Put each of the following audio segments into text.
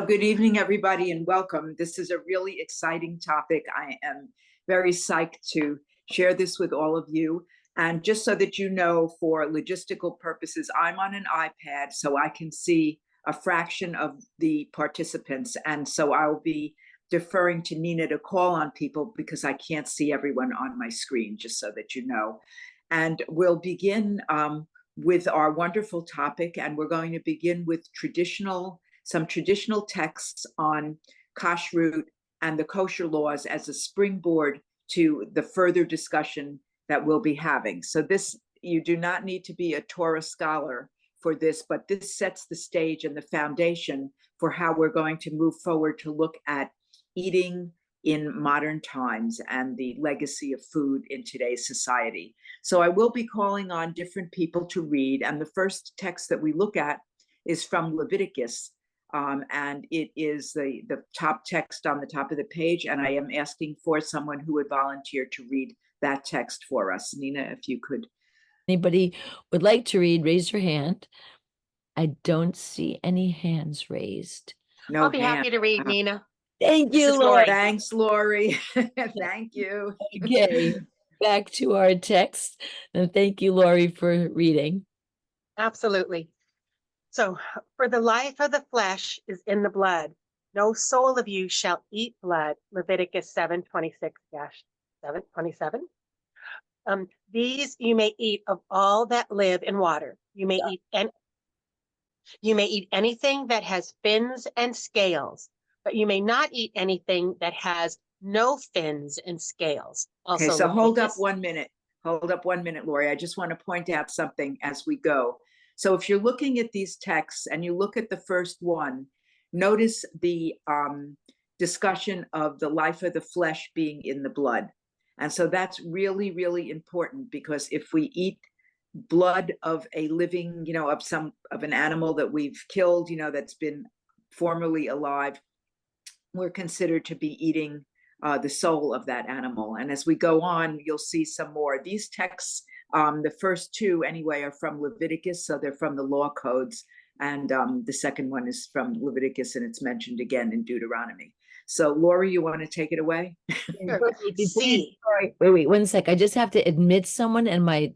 Good evening, everybody, and welcome. This is a really exciting topic. I am very psyched to share this with all of you. And just so that you know, for logistical purposes, I'm on an iPad, so I can see a fraction of the participants. And so I'll be deferring to Nina to call on people because I can't see everyone on my screen, just so that you know. And we'll begin with our wonderful topic, and we're going to begin with some traditional texts on kashrut and the kosher laws as a springboard to the further discussion that we'll be having. So you do not need to be a Torah scholar for this, but this sets the stage and the foundation for how we're going to move forward to look at eating in modern times and the legacy of food in today's society. So I will be calling on different people to read, and the first text that we look at is from Leviticus. And it is the top text on the top of the page, and I am asking for someone who would volunteer to read that text for us. Nina, if you could. Anybody would like to read, raise your hand. I don't see any hands raised. No, I'll be happy to read, Nina. Thank you, Lori. Thanks, Lori. Thank you. Okay, back to our text. And thank you, Lori, for reading. Absolutely. So, for the life of the flesh is in the blood. No soul of you shall eat blood. Leviticus 7:26-7:27. These you may eat of all that live in water. You may eat anything that has fins and scales, but you may not eat anything that has no fins and scales. Also, okay, so hold up 1 minute. Hold up 1 minute, Lori. I just want to point out something as we go. So if you're looking at these texts and you look at the first one, notice the discussion of the life of the flesh being in the blood. And so that's really, really important, because if we eat blood of a living, of an animal that we've killed, that's been formerly alive, we're considered to be eating the soul of that animal. And as we go on, you'll see some more. These texts, the first two anyway, are from Leviticus, so they're from the law codes. And the second one is from Leviticus, and it's mentioned again in Deuteronomy. So Lori, you want to take it away? Wait, 1 sec. I just have to admit someone and my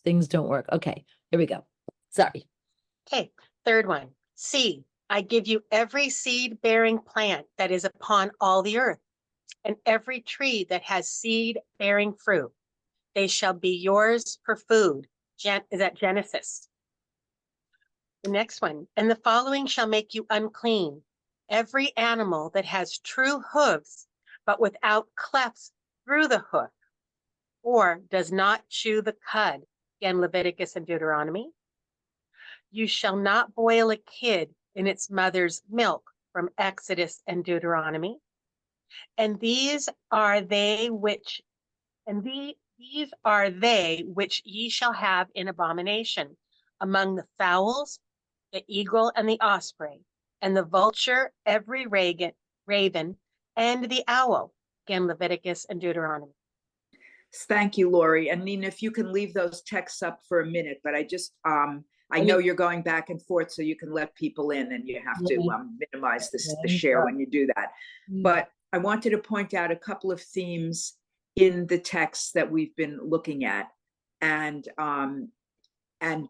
things don't work. Okay, here we go. Sorry. Okay, third one. See, I give you every seed-bearing plant that is upon all the earth, and every tree that has seed-bearing fruit. They shall be yours for food. Is that Genesis? The next one. And the following shall make you unclean. Every animal that has true hooves, but without clefts through the hoof, or does not chew the cud. Again, Leviticus and Deuteronomy. You shall not boil a kid in its mother's milk, from Exodus and Deuteronomy. And these are they which ye shall have in abomination among the fowls, the eagle and the osprey, and the vulture, every raven, and the owl. Again, Leviticus and Deuteronomy. Thank you, Lori. And Nina, if you can leave those texts up for a minute, but I know you're going back and forth, so you can let people in, and you have to minimize the share when you do that. But I wanted to point out a couple of themes in the texts that we've been looking at, and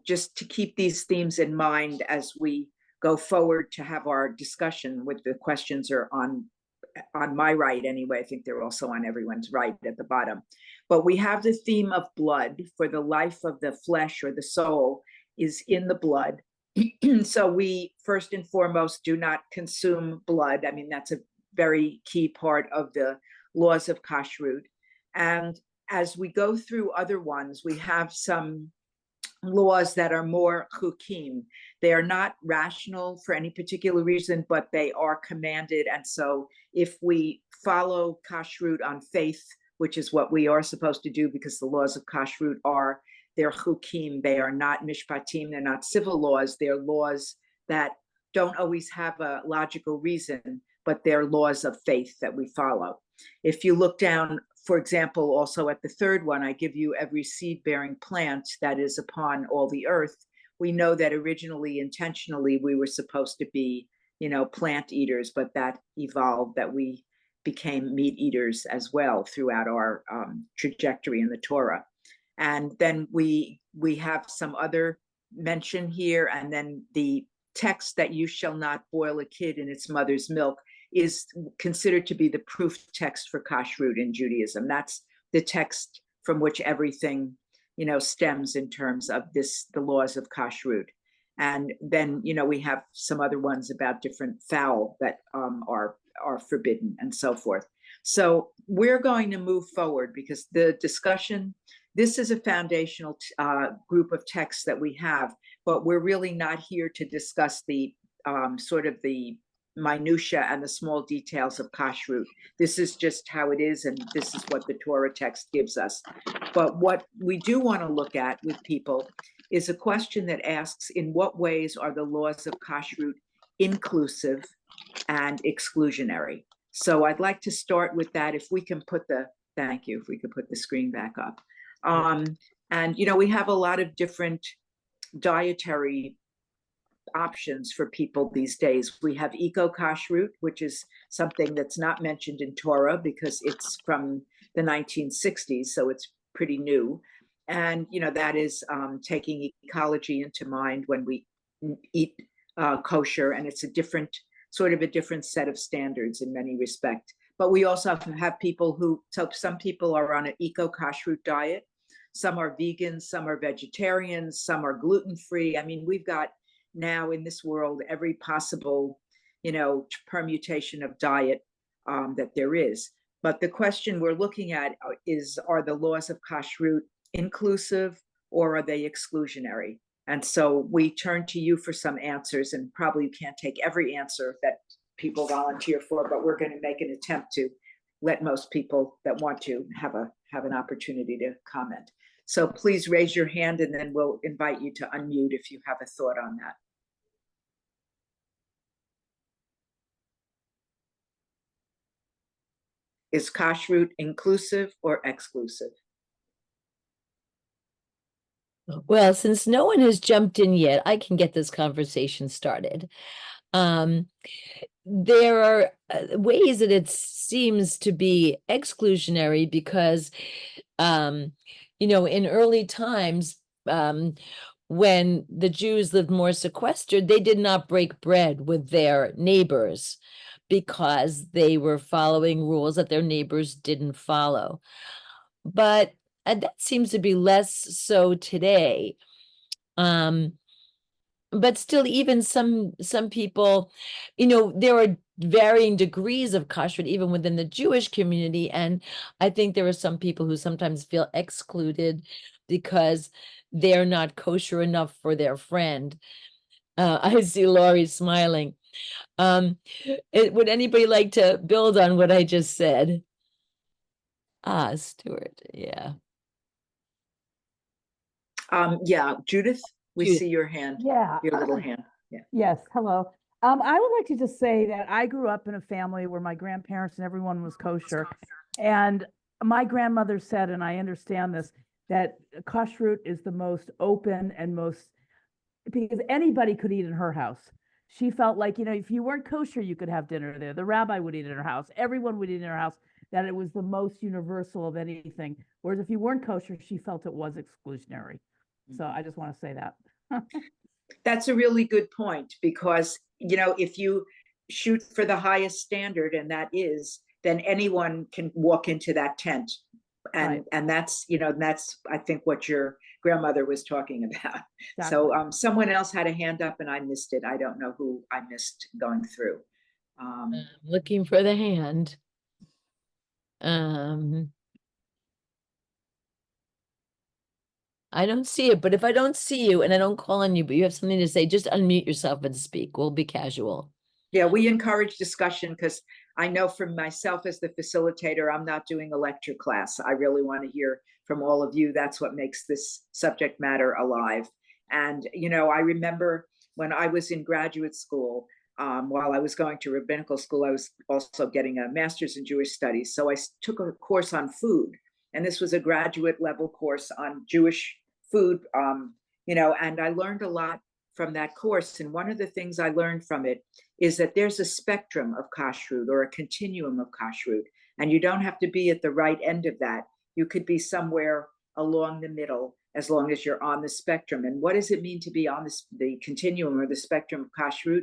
just to keep these themes in mind as we go forward to have our discussion. With the questions are on my right anyway. I think they're also on everyone's right at the bottom. But we have the theme of blood, for the life of the flesh or the soul is in the blood. So we first and foremost do not consume blood. I mean, that's a very key part of the laws of kashrut. And as we go through other ones, we have some laws that are more chukim. They are not rational for any particular reason, but they are commanded. And so if we follow kashrut on faith, which is what we are supposed to do, because the laws of kashrut they're chukim, they are not mishpatim, they're not civil laws, they're laws that don't always have a logical reason, but they're laws of faith that we follow. If you look down, for example, also at the third one, I give you every seed-bearing plant that is upon all the earth. We know that originally, intentionally, we were supposed to be, plant eaters, but that evolved, that we became meat eaters as well throughout our trajectory in the Torah. And then we have some other mention here, and then the text that you shall not boil a kid in its mother's milk is considered to be the proof text for kashrut in Judaism. That's the text from which everything, stems in terms of the laws of kashrut. And then, we have some other ones about different fowl that are forbidden and so forth. So we're going to move forward because the discussion, this is a foundational group of texts that we have, but we're really not here to discuss the sort of the minutia and the small details of kashrut. This is just how it is, and this is what the Torah text gives us. But what we do want to look at with people is a question that asks, in what ways are the laws of kashrut inclusive and exclusionary? So I'd like to start with that. If we can put thank you, if we could put the screen back up. And, we have a lot of different dietary options for people these days. We have eco-kashrut, which is something that's not mentioned in Torah because it's from the 1960s, so it's pretty new. And, that is taking ecology into mind when we eat kosher, and it's a different set of standards in many respects. But we also have people some people are on an eco-kashrut diet. Some are vegans, some are vegetarians, some are gluten-free. I mean, we've got now in this world every possible, permutation of diet that there is. But the question we're looking at is, are the laws of kashrut inclusive or are they exclusionary? And so we turn to you for some answers, and probably you can't take every answer that people volunteer for, but we're going to make an attempt to let most people that want to have an opportunity to comment. So please raise your hand, and then we'll invite you to unmute if you have a thought on that. Is kashrut inclusive or exclusive? Well, since no one has jumped in yet, I can get this conversation started. There are ways that it seems to be exclusionary because, in early times, when the Jews lived more sequestered, they did not break bread with their neighbors because they were following rules that their neighbors didn't follow. But that seems to be less so today. But still, even some people, there are varying degrees of kashrut even within the Jewish community. And I think there are some people who sometimes feel excluded because they're not kosher enough for their friend. I see Laurie smiling. Would anybody like to build on what I just said? Stuart, yeah. Yeah, Judith, we Judith. see your hand. Yeah. Your little hand. Yeah. Yes. Hello. I would like to just say that I grew up in a family where my grandparents and everyone was kosher. And my grandmother said, and I understand this, that kashrut is the most open and because anybody could eat in her house. She felt like, if you weren't kosher, you could have dinner there. The rabbi would eat in her house. Everyone would eat in her house, that it was the most universal of anything. Whereas if you weren't kosher, she felt it was exclusionary. So I just want to say that. That's a really good point, because, if you shoot for the highest standard, and that is, then anyone can walk into that tent. And, Right. and that's, that's, I think, what your grandmother was talking about. Exactly. So someone else had a hand up and I missed it. I don't know who I missed going through. Looking for the hand. I don't see it, but if I don't see you and I don't call on you, but you have something to say, just unmute yourself and speak. We'll be casual. Yeah, we encourage discussion because I know from myself as the facilitator, I'm not doing a lecture class. I really want to hear from all of you. That's what makes this subject matter alive. And, I remember when I was in graduate school, while I was going to rabbinical school, I was also getting a master's in Jewish studies. So I took a course on food, and this was a graduate level course on Jewish food, and I learned a lot from that course. And one of the things I learned from it is that there's a spectrum of kashrut or a continuum of kashrut, and you don't have to be at the right end of that. You could be somewhere along the middle as long as you're on the spectrum. And what does it mean to be on the continuum or the spectrum of kashrut?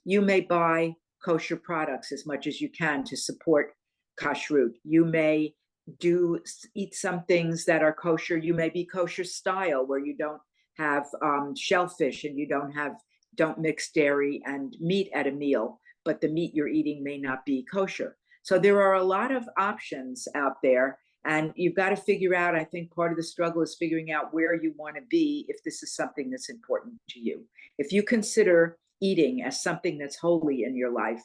You may buy kosher products as much as you can to support kashrut. You may eat some things that are kosher. You may be kosher style, where you don't have shellfish and you don't mix dairy and meat at a meal, but the meat you're eating may not be kosher. So there are a lot of options out there, and you've got to figure out, I think part of the struggle is figuring out where you want to be if this is something that's important to you. If you consider eating as something that's holy in your life,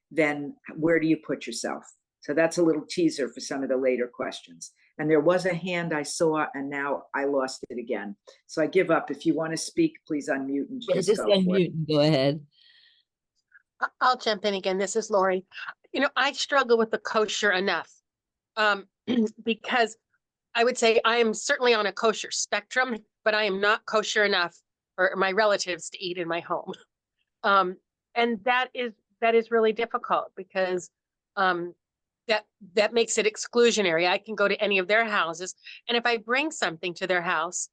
then where do you put yourself? So that's a little teaser for some of the later questions. And there was a hand I saw, and now I lost it again. So I give up. If you want to speak, please unmute and Yeah, just just go for it. unmute and go ahead. I'll jump in again. This is Lori. I struggle with the kosher enough because I would say I am certainly on a kosher spectrum, but I am not kosher enough for my relatives to eat in my home. And that is really difficult because that makes it exclusionary. I can go to any of their houses, and if I bring something to their house,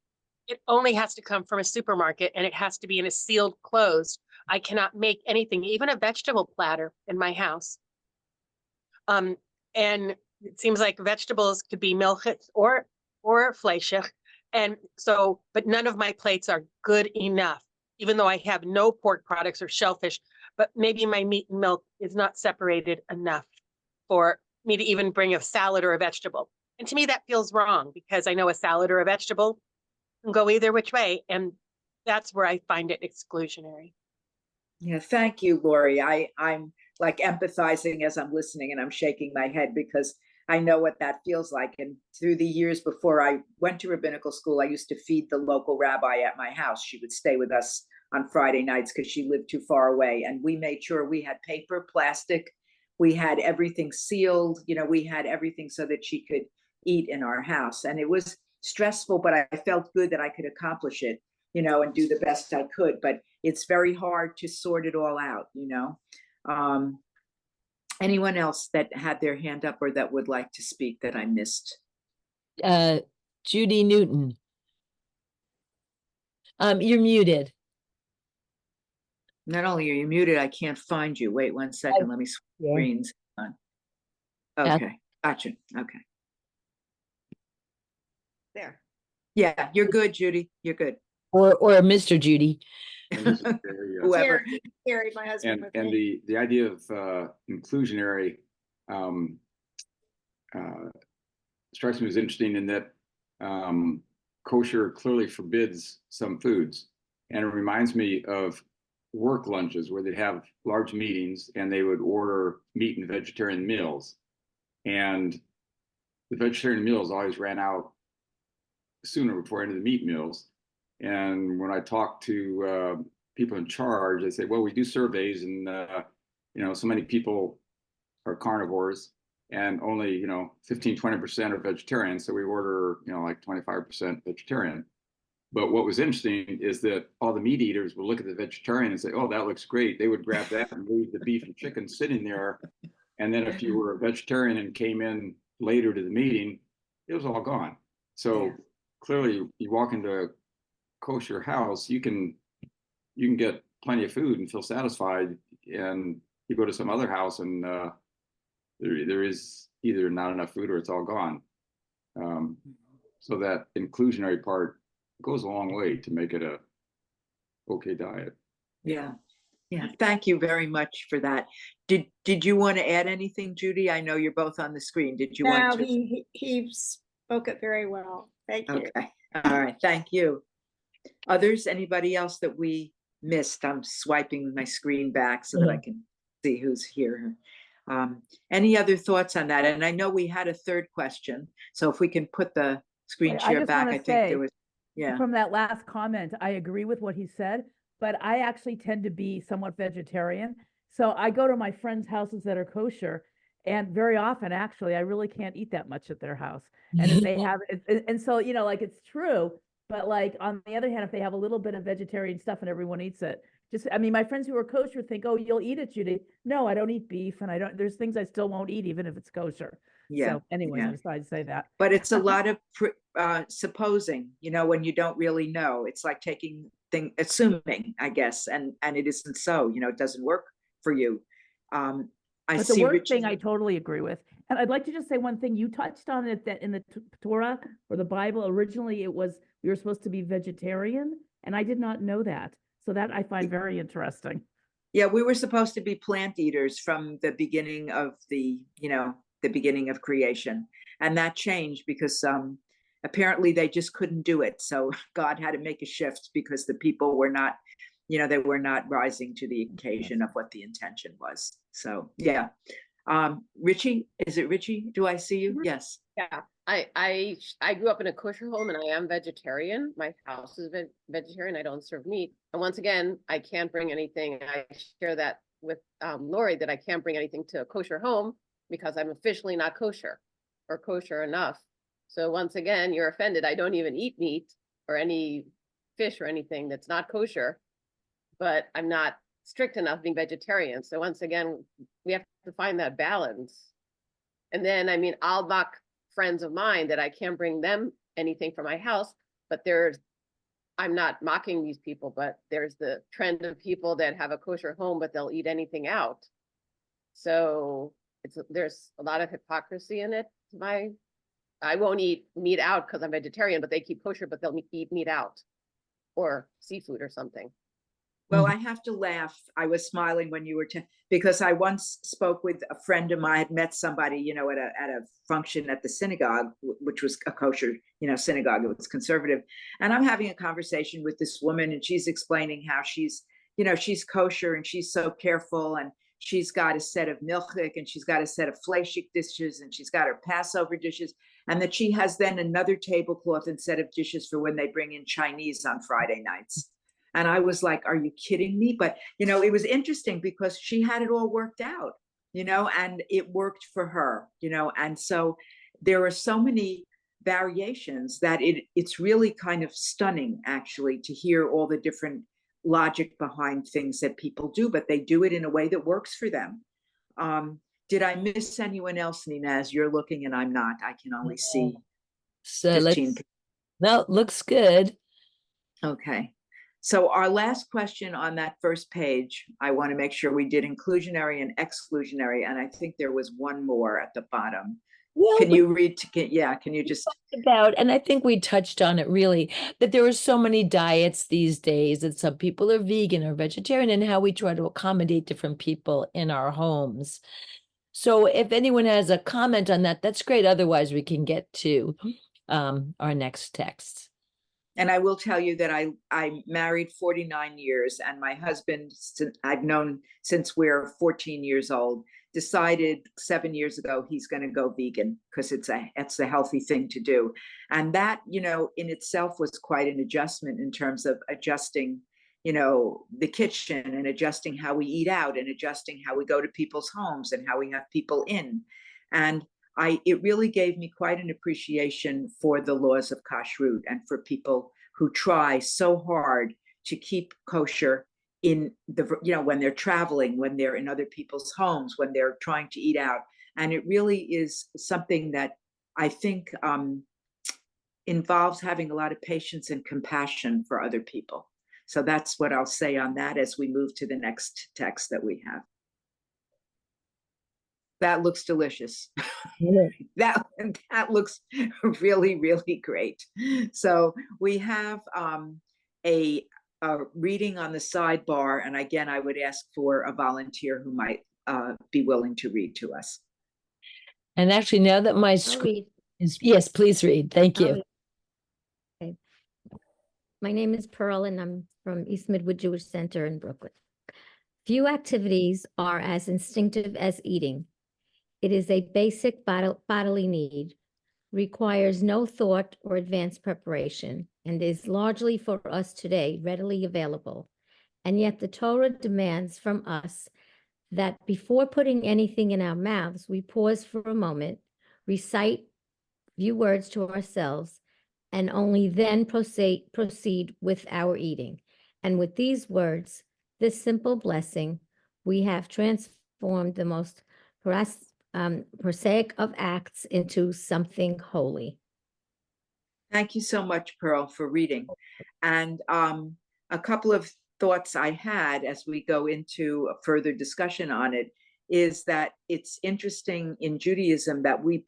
it only has to come from a supermarket, and it has to be in a sealed, closed. I cannot make anything, even a vegetable platter, in my house. And it seems like vegetables could be milchit or fleischig, and so, but none of my plates are good enough, even though I have no pork products or shellfish. But maybe my meat and milk is not separated enough for me to even bring a salad or a vegetable. And to me, that feels wrong, because I know a salad or a vegetable can go either which way. And that's where I find it exclusionary. Yeah, thank you, Lori. I'm like empathizing as I'm listening, and I'm shaking my head because I know what that feels like. And through the years before I went to rabbinical school, I used to feed the local rabbi at my house. She would stay with us on Friday nights because she lived too far away. And we made sure we had paper, plastic, we had everything sealed, we had everything so that she could eat in our house. And it was stressful, but I felt good that I could accomplish it, and do the best I could. But it's very hard to sort it all out, Anyone else that had their hand up or that would like to speak that I missed? Judy Newton. You're muted. Not only are you muted, I can't find you. Wait 1 second. Let me switch screens. Okay, gotcha. Okay. There. Yeah, you're good, Judy. You're good. Or Mr. Judy. Whoever. Gary, my husband. And the idea of inclusionary strikes me as interesting in that kosher clearly forbids some foods, and it reminds me of work lunches where they'd have large meetings and they would order meat and vegetarian meals, and the vegetarian meals always ran out sooner before into the meat meals. And when I talk to people in charge, they say, well, we do surveys, and so many people are carnivores, and only 15-20% are vegetarian, so we order like 25% vegetarian. But what was interesting is that all the meat eaters would look at the vegetarian and say, oh, that looks great. They would grab that and leave the beef and chicken sitting there. And then if you were a vegetarian and came in later to the meeting, it was all gone. So clearly you walk into a kosher house, you can get plenty of food and feel satisfied. And you go to some other house and there is either not enough food or it's all gone. So that inclusionary part goes a long way to make it a okay diet. Yeah. Thank you very much for that. Did you want to add anything, Judy? I know you're both on the screen. Did you want to? He spoke it very well. Thank you. Okay. All right. Thank you. Others? Anybody else that we missed? I'm swiping my screen back so that I can see who's here. Any other thoughts on that? And I know we had a third question, so if we can put the screen share back, I think there was. Yeah. From that last comment, I agree with what he said, but I actually tend to be somewhat vegetarian. So I go to my friends' houses that are kosher, and very often, actually, I really can't eat that much at their house. And if they have, and so, like, it's true, But like, on the other hand, if they have a little bit of vegetarian stuff and everyone eats it, just, I mean, my friends who are kosher think, oh, you'll eat it, Judy. No, I don't eat beef and there's things I still won't eat even if it's kosher. Yeah, So anyways, yeah. I decided to say that. But it's a lot of supposing, when you don't really know. It's like assuming, I guess, and it isn't so. It doesn't work for you. I But the see word Richard. thing I totally agree with. And I'd like to just say one thing. You touched on it, that in the Torah or the Bible, originally it was, we were supposed to be vegetarian, and I did not know that. So that I find very interesting. Yeah, we were supposed to be plant eaters from the beginning of the beginning of creation. And that changed because apparently they just couldn't do it. So God had to make a shift because the people were not, they were not rising to the occasion of what the intention was. So yeah. Richie, is it Richie? Do I see you? Yes. Yeah, I grew up in a kosher home and I am vegetarian. My house is vegetarian. I don't serve meat. And once again, I can't bring anything. I share that with Lori, that I can't bring anything to a kosher home because I'm officially not kosher or kosher enough. So once again, you're offended. I don't even eat meat or any fish or anything that's not kosher, but I'm not strict enough being vegetarian. So once again, we have to find that balance. And then, I mean, I'll mock friends of mine that I can't bring them anything from my house, but I'm not mocking these people, but there's the trend of people that have a kosher home, but they'll eat anything out. So there's a lot of hypocrisy in it. I won't eat meat out because I'm vegetarian, but they keep kosher, but they'll eat meat out or seafood or something. Well, I have to laugh. I was smiling when you were because I once spoke with a friend of mine. I had met somebody, at a function at the synagogue, which was a kosher, synagogue. It was conservative, and I'm having a conversation with this woman, and she's explaining how she's kosher and she's so careful, and she's got a set of milchik and she's got a set of fleishik dishes and she's got her Passover dishes, and that she has then another tablecloth and set of dishes for when they bring in Chinese on Friday nights. And I was like, are you kidding me? But, it was interesting because she had it all worked out, and it worked for her, and so there are so many variations that it's really kind of stunning, actually, to hear all the different logic behind things that people do, but they do it in a way that works for them. Did I miss anyone else, Nina, as you're looking and I'm not? I can only see So 15. no, looks good. Okay. So our last question on that first page, I want to make sure we did inclusionary and exclusionary. And I think there was one more at the bottom. Well, Can you read? Can you just about, and I think we touched on it really, that there are so many diets these days, that some people are vegan or vegetarian, and how we try to accommodate different people in our homes. So if anyone has a comment on that, that's great. Otherwise, we can get to our next text. And I will tell you that I married 49 years, and my husband, I've known since we're 14 years old, decided 7 years ago he's going to go vegan because it's a healthy thing to do. And that, in itself was quite an adjustment in terms of adjusting, the kitchen and adjusting how we eat out and adjusting how we go to people's homes and how we have people in. And it really gave me quite an appreciation for the laws of kashrut and for people who try so hard to keep kosher in when they're traveling, when they're in other people's homes, when they're trying to eat out. And it really is something that I think involves having a lot of patience and compassion for other people. So that's what I'll say on that as we move to the next text that we have. That looks delicious. That looks really, really great. So we have a reading on the sidebar. And again, I would ask for a volunteer who might be willing to read to us. And actually, now that my screen is, yes, please read. Thank you. Okay. My name is Pearl, and I'm from East Midwood Jewish Center in Brooklyn. Few activities are as instinctive as eating. It is a basic bodily need, requires no thought or advanced preparation, and is largely for us today readily available. And yet the Torah demands from us that before putting anything in our mouths, we pause for a moment, recite a few words to ourselves, and only then proceed with our eating. And with these words, this simple blessing, we have transformed the most prosaic of acts into something holy. Thank you so much, Pearl, for reading. And a couple of thoughts I had as we go into a further discussion on it is that it's interesting in Judaism that we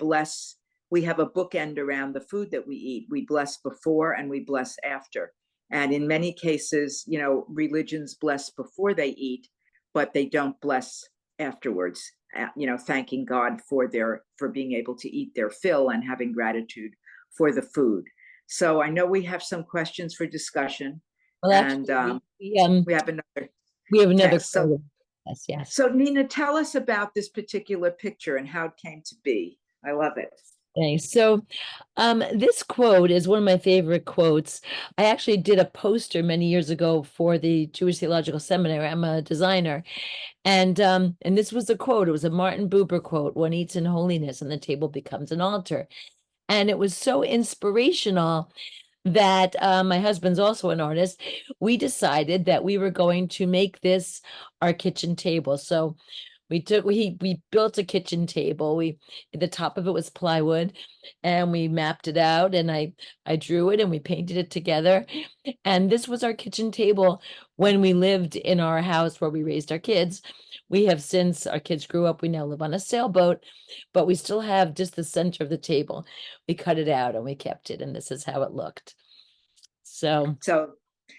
have a bookend around the food that we eat. We bless before and we bless after. And in many cases, religions bless before they eat, but they don't bless afterwards, thanking God for being able to eat their fill and having gratitude for the food. So I know we have some questions for discussion. Well, and actually, we have another text. So, yes. So Nina, tell us about this particular picture and how it came to be. I love it. Thanks. So this quote is one of my favorite quotes. I actually did a poster many years ago for the Jewish Theological Seminary. I'm a designer. And this was a quote. It was a Martin Buber quote: "One eats in holiness and the table becomes an altar." And it was so inspirational that my husband's also an artist. We decided that we were going to make this our kitchen table. So we built a kitchen table. The top of it was plywood, and we mapped it out, and I drew it and we painted it together. And this was our kitchen table when we lived in our house where we raised our kids. We have since our kids grew up, we now live on a sailboat, but we still have just the center of the table. We cut it out and we kept it, and this is how it looked. So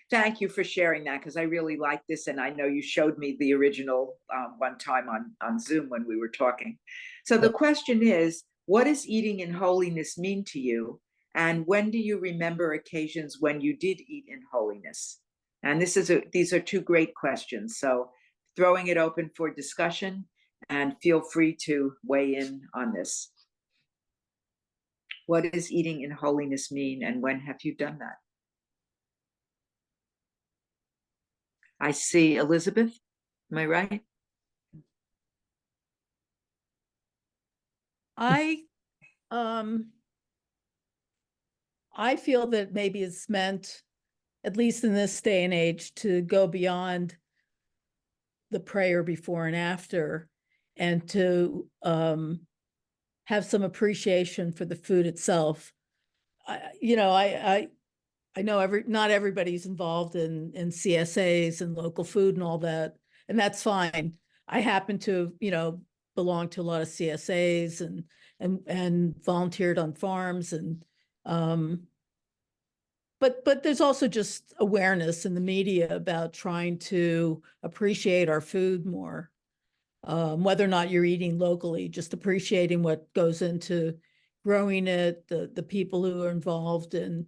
thank you for sharing that, because I really like this, and I know you showed me the original one time on Zoom when we were talking. So the question is, what does eating in holiness mean to you? And when do you remember occasions when you did eat in holiness? And these are two great questions. So throwing it open for discussion, and feel free to weigh in on this. What does eating in holiness mean, and when have you done that? I see Elizabeth. Am I right? I feel that maybe it's meant, at least in this day and age, to go beyond the prayer before and after, and to have some appreciation for the food itself. I know not everybody's involved in CSAs and local food and all that, and that's fine. I happen to, belong to a lot of CSAs and volunteered on farms, and but there's also just awareness in the media about trying to appreciate our food more. Whether or not you're eating locally, just appreciating what goes into growing it, the people who are involved in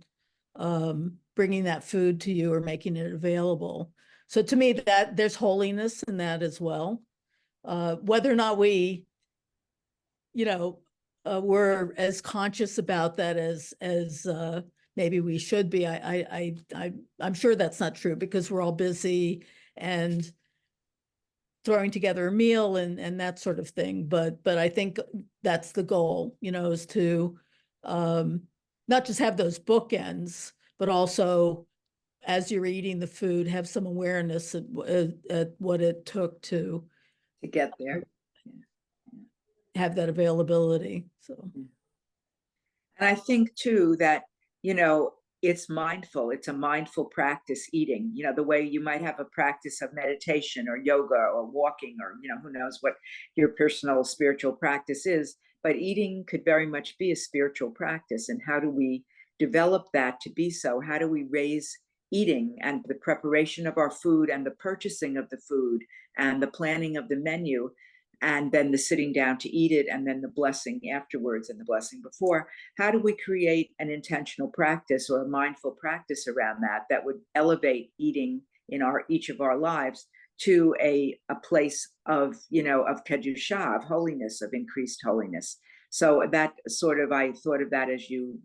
bringing that food to you or making it available. So to me, that there's holiness in that as well. Whether or not we, we're as conscious about that as maybe we should be. I'm sure that's not true, because we're all busy and throwing together a meal and that sort of thing. But I think that's the goal, is to not just have those bookends, but also, as you're eating the food, have some awareness at what it took to get there, have that availability. So, and I think too that it's mindful. It's a mindful practice, eating. The way you might have a practice of meditation or yoga or walking, or who knows what your personal spiritual practice is. But eating could very much be a spiritual practice. And how do we develop that to be so? How do we raise eating and the preparation of our food and the purchasing of the food and the planning of the menu, and then the sitting down to eat it, and then the blessing afterwards and the blessing before? How do we create an intentional practice or a mindful practice around that would elevate eating in each of our lives to a place of kedusha, of holiness, of increased holiness? So that I thought of that as you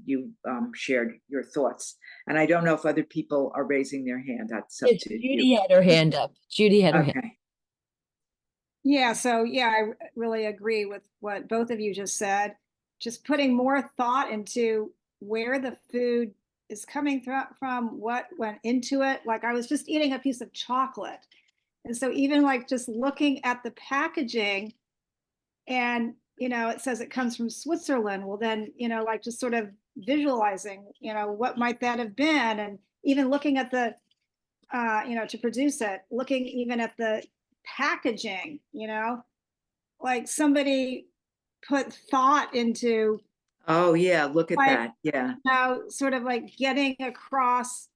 shared your thoughts. And I don't know if other people are raising their hand. That's up to Judy you. had her hand up. Judy had her hand. Okay. Yeah, so I really agree with what both of you just said. Just putting more thought into where the food is coming from what went into it. Like I was just eating a piece of chocolate. And so even like just looking at the packaging and, it says it comes from Switzerland. Well, then, like just sort of visualizing, what might that have been? And even looking at the, to produce it, looking even at the packaging, like somebody put thought into, Oh, yeah, look at Like- that. Yeah. sort of like getting across,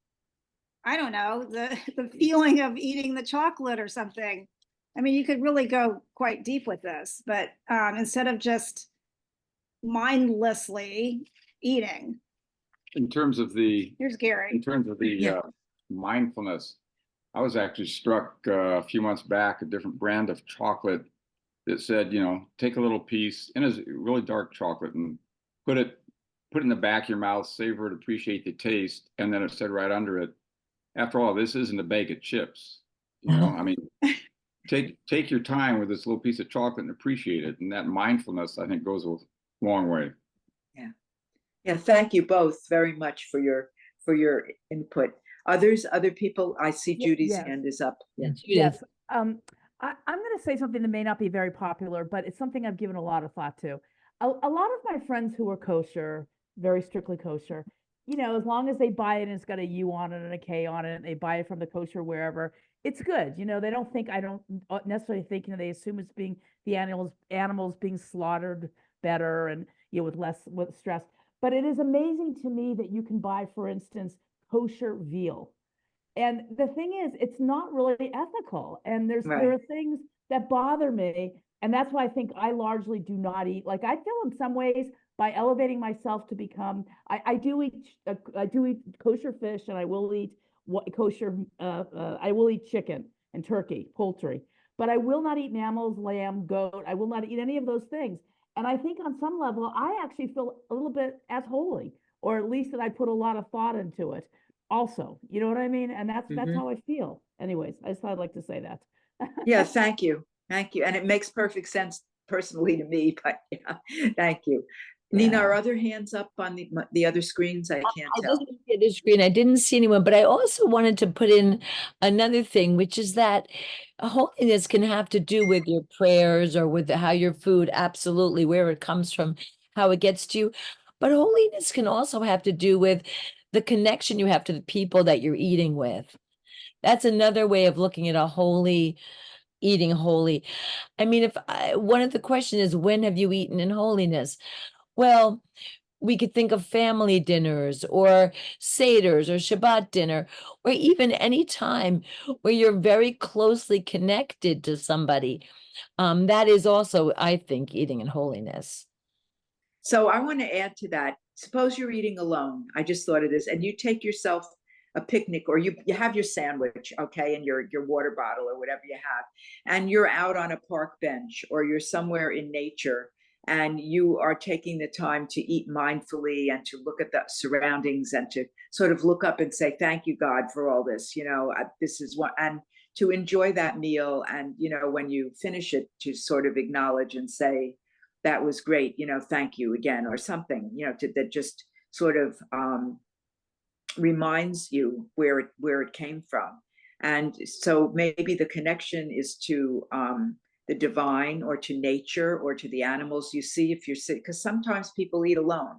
I don't know, the feeling of eating the chocolate or something. I mean, you could really go quite deep with this, but instead of just mindlessly eating. In terms of the Here's Gary. Yeah. mindfulness, I was actually struck a few months back, a different brand of chocolate that said, take a little piece, and it's really dark chocolate, and put it in the back of your mouth, savor it, appreciate the taste, and then it said right under it, after all, this isn't a bag of chips. I mean, take your time with this little piece of chocolate and appreciate it, and that mindfulness, I think, goes a long way. Yeah, thank you both very much for your input. Other people, I see Judy's yes. hand is up. Yeah. Judith. Yes. I'm going to say something that may not be very popular, but it's something I've given a lot of thought to. A lot of my friends who are kosher, very strictly kosher, as long as they buy it and it's got a U on it and a K on it, and they buy it from the kosher wherever, it's good. They don't think, I don't necessarily think, they assume it's being the animals being slaughtered better and, with stress. But it is amazing to me that you can buy, for instance, kosher veal. And the thing is, it's not really ethical. And there are things that bother me. And that's why I think I largely do not eat. Like I feel in some ways by elevating myself to become, I do eat kosher fish, and I will eat kosher, I will eat chicken and turkey, poultry, but I will not eat mammals, lamb, goat. I will not eat any of those things. And I think on some level, I actually feel a little bit as holy, or at least that I put a lot of thought into it also. You know what I mean? And that's how I feel. Anyways, I just thought I'd like to say that. Yeah, thank you. Thank you. And it makes perfect sense personally to me, but yeah, thank you. Nina, are other hands up on the other screens? I can't I tell. just looked at the screen. I didn't see anyone, but I also wanted to put in another thing, which is that holiness can have to do with your prayers or with how your food, absolutely, where it comes from, how it gets to you. But holiness can also have to do with the connection you have to the people that you're eating with. That's another way of looking at eating holy. I mean, one of the questions is, when have you eaten in holiness? Well, we could think of family dinners or Seders or Shabbat dinner, or even any time where you're very closely connected to somebody. That is also, I think, eating in holiness. So I want to add to that. Suppose you're eating alone. I just thought of this, and you take yourself a picnic, or you have your sandwich, okay, and your water bottle or whatever you have, and you're out on a park bench, or you're somewhere in nature, and you are taking the time to eat mindfully and to look at the surroundings and to sort of look up and say, thank you, God, for all this. This is what, and to enjoy that meal. And, when you finish it, to sort of acknowledge and say, that was great, thank you again, or something, that just sort of reminds you where it came from. And so maybe the connection is to the divine, or to nature, or to the animals you see if you're sick, because sometimes people eat alone,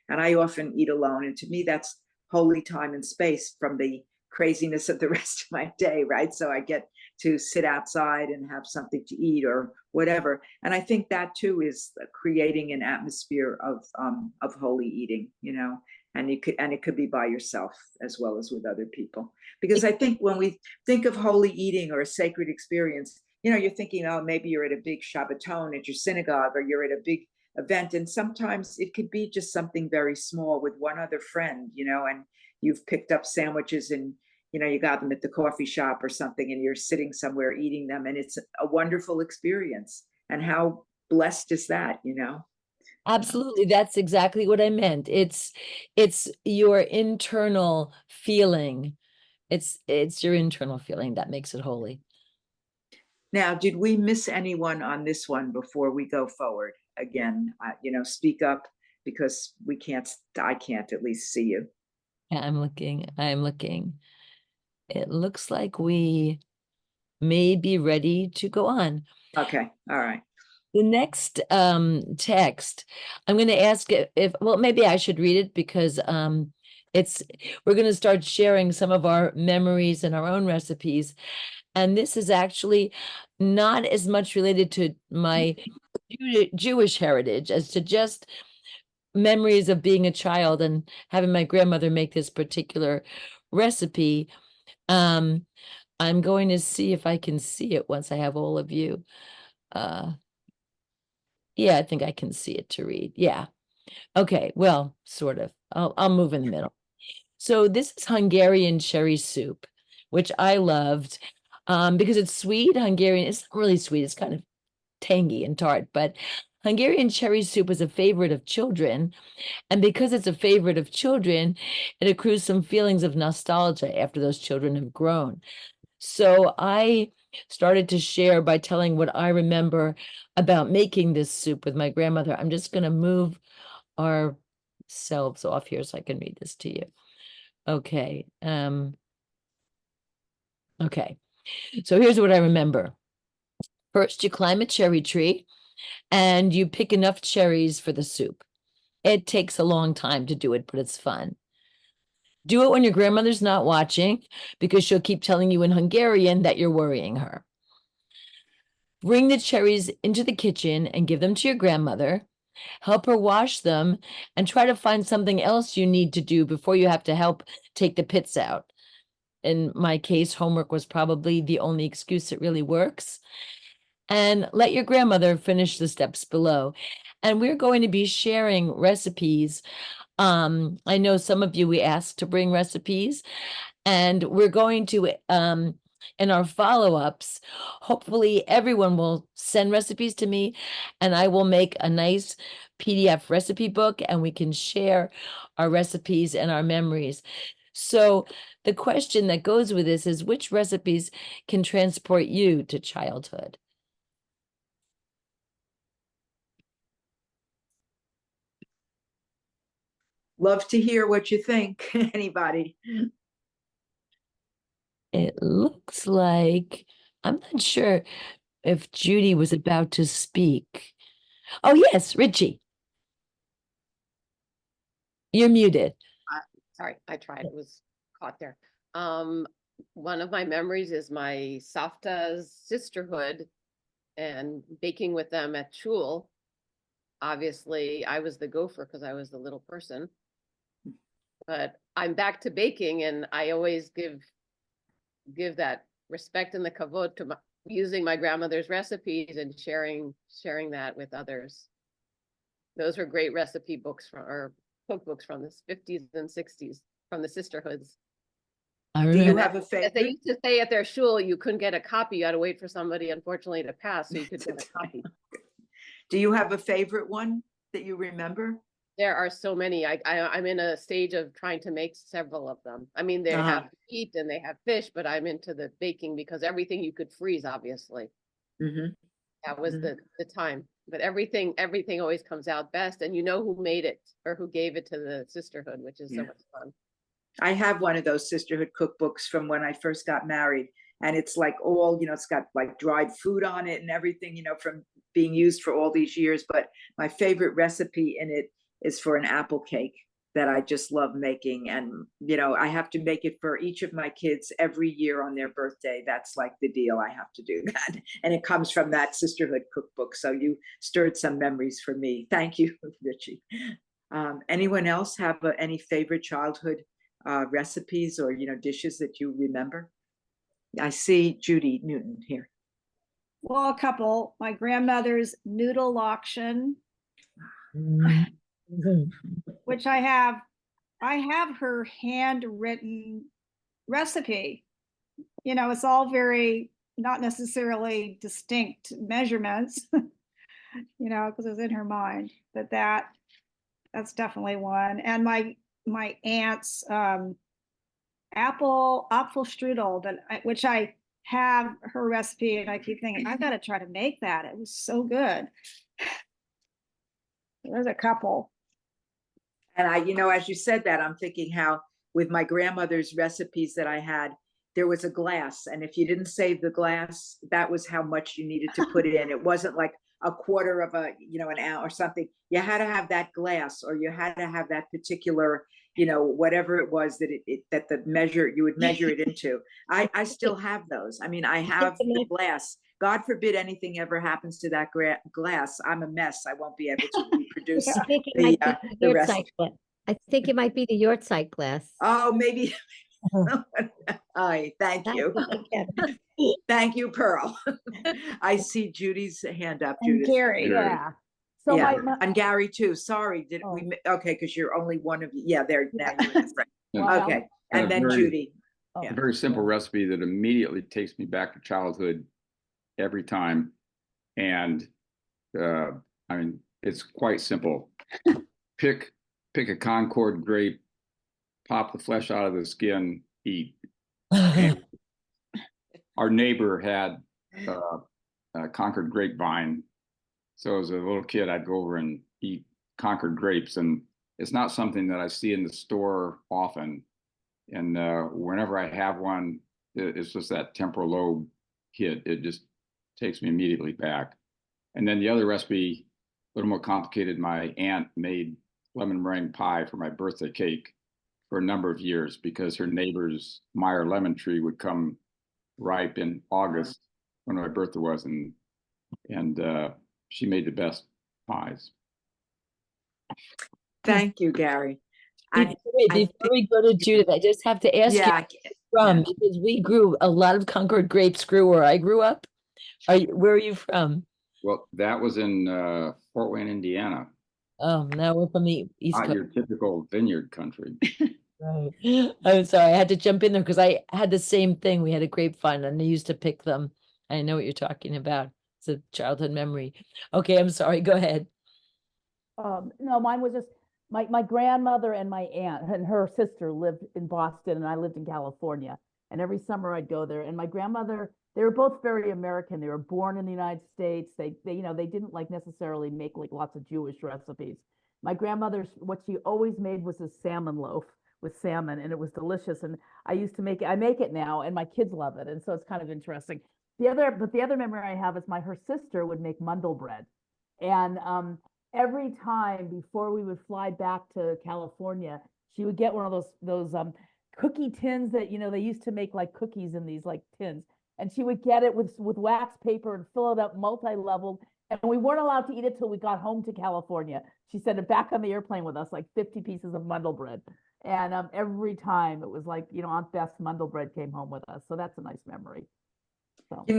and I often eat alone, and to me that's holy time and space from the craziness of the rest of my day, right? So I get to sit outside and have something to eat or whatever, and I think that too is creating an atmosphere of holy eating, and it could be by yourself as well as with other people, because I think when we think of holy eating or a sacred experience, you're thinking, oh, maybe you're at a big Shabbaton at your synagogue, or you're at a big event, and sometimes it could be just something very small with one other friend, and you've picked up sandwiches, and you got them at the coffee shop or something, and you're sitting somewhere eating them, and it's a wonderful experience. And how blessed is that, Absolutely. That's exactly what I meant. It's your internal feeling. It's your internal feeling that makes it holy. Now, did we miss anyone on this one before we go forward? Again, speak up, because I can't at least see you. Yeah, I'm looking. It looks like we may be ready to go on. Okay, all right. The next text, I'm going to ask if, well, maybe I should read it because we're going to start sharing some of our memories and our own recipes. And this is actually not as much related to my Jewish heritage as to just memories of being a child and having my grandmother make this particular recipe. I'm going to see if I can see it once I have all of you. Yeah, I think I can see it to read. Yeah. Okay, well, sort of. I'll move in the middle. So this is Hungarian cherry soup, which I loved because it's sweet. Hungarian, it's not really sweet, it's kind of tangy and tart, but Hungarian cherry soup is a favorite of children. And because it's a favorite of children, it accrues some feelings of nostalgia after those children have grown. So I started to share by telling what I remember about making this soup with my grandmother. I'm just going to move ourselves off here so I can read this to you. Okay. Okay. So here's what I remember. First, you climb a cherry tree and you pick enough cherries for the soup. It takes a long time to do it, but it's fun. Do it when your grandmother's not watching because she'll keep telling you in Hungarian that you're worrying her. Bring the cherries into the kitchen and give them to your grandmother. Help her wash them and try to find something else you need to do before you have to help take the pits out. In my case, homework was probably the only excuse that really works. And let your grandmother finish the steps below. And we're going to be sharing recipes. I know some of you we asked to bring recipes, and we're going to in our follow-ups, hopefully everyone will send recipes to me and I will make a nice PDF recipe book and we can share our recipes and our memories. So the question that goes with this is, which recipes can transport you to childhood? Love to hear what you think. Anybody? It looks like, I'm not sure if Judy was about to speak. Oh, yes, Richie. You're muted. Sorry, I tried, it was caught there. One of my memories is my Savta's sisterhood and baking with them at shul. Obviously, I was the gopher because I was the little person. But I'm back to baking, and I always give that respect and the kavod to using my grandmother's recipes and sharing that with others. Those were great recipe books or cookbooks from the 50s and 60s from the sisterhoods. I Do you remember. have a As they favorite? used to say at their shul, you couldn't get a copy. You had to wait for somebody, unfortunately, to pass so you could get a copy. Do you have a favorite one that you remember? There are so many. I'm in a stage of trying to make several of them. I mean, they have meat and they have fish, but I'm into the baking because everything you could freeze, obviously. Mm-hmm. That was the time. But everything always comes out best, and you know who made it or who gave it to the sisterhood, which is so much fun. I have one of those sisterhood cookbooks from when I first got married. And it's like all, it's got like dried food on it and everything, from being used for all these years. But my favorite recipe in it is for an apple cake that I just love making. And, I have to make it for each of my kids every year on their birthday. That's like the deal. I have to do that. And it comes from that sisterhood cookbook. So you stirred some memories for me. Thank you, Richie. Anyone else have any favorite childhood recipes or, dishes that you remember? I see Judy Newton here. Well, a couple. My grandmother's noodle lakshan, which I have her handwritten recipe. It's all very not necessarily distinct measurements, because it's in her mind. But that's definitely one. And my aunt's apple strudel, which I have her recipe, and I keep thinking I've got to try to make that. It was so good. There's a couple. And as you said that, I'm thinking how with my grandmother's recipes that I had, there was a glass. And if you didn't save the glass, that was how much you needed to put in. It wasn't like a quarter of a, an ounce or something. You had to have that glass, or you had to have that particular, whatever it was that that the measure, you would measure it into. I still have those. I mean, I have the glass. God forbid anything ever happens to that glass. I'm a mess. I won't be able to reproduce I think it might be the the rest. Yortzeit glass. I think it might be the Yortzeit glass. Oh, maybe. Hi, thank That's you. what I get. Thank you, Pearl. I see Judy's hand up, And Judith. Gary, Gary. yeah. So Yeah, my, and Gary too. Sorry, did Oh. we, okay, because you're only one of you. Yeah, there, now you're in the front. Yeah. Okay, Yeah, and then very- Judy. oh, A very simple recipe that immediately takes me back to childhood every time. And I mean, it's quite simple. Pick a Concord grape, pop the flesh out of the skin, eat. Our neighbor had a Concord grapevine. So as a little kid, I'd go over and eat Concord grapes, and it's not something that I see in the store often. And whenever I have one, it's just that temporal lobe hit. It just takes me immediately back. And then the other recipe, a little more complicated, my aunt made lemon meringue pie for my birthday cake for a number of years because her neighbor's Meyer lemon tree would come ripe in August when my birthday was, and she made the best pies. Thank you, Gary. I Before we go to Judith, I just have to ask you yeah, from, because we grew, a lot of Concord grapes grew where I grew up. Where are you from? Well, that was in Fort Wayne, Indiana, Oh, now we're from the East not Coast. your typical vineyard country. Right. I'm sorry, I had to jump in there because I had the same thing. We had a grapevine and I used to pick them. I know what you're talking about. It's a childhood memory. Okay, I'm sorry. Go ahead. no, mine was just my grandmother and my aunt and her sister lived in Boston and I lived in California. And every summer I'd go there. And my grandmother, they were both very American. They were born in the United States. They they didn't like necessarily make like lots of Jewish recipes. My grandmother's, what she always made was a salmon loaf with salmon, and it was delicious. And I used to make it, I make it now, and my kids love it. And so it's kind of interesting. The other memory I have is her sister would make Mundel bread. And every time before we would fly back to California, she would get one of those cookie tins that, they used to make like cookies in these like tins. And she would get it with wax paper and fill it up multi-leveled. And we weren't allowed to eat it till we got home to California. She sent it back on the airplane with us, like 50 pieces of Mundel bread. And every time it was like, Aunt Beth's Mundel bread came home with us. So that's a nice memory. So. And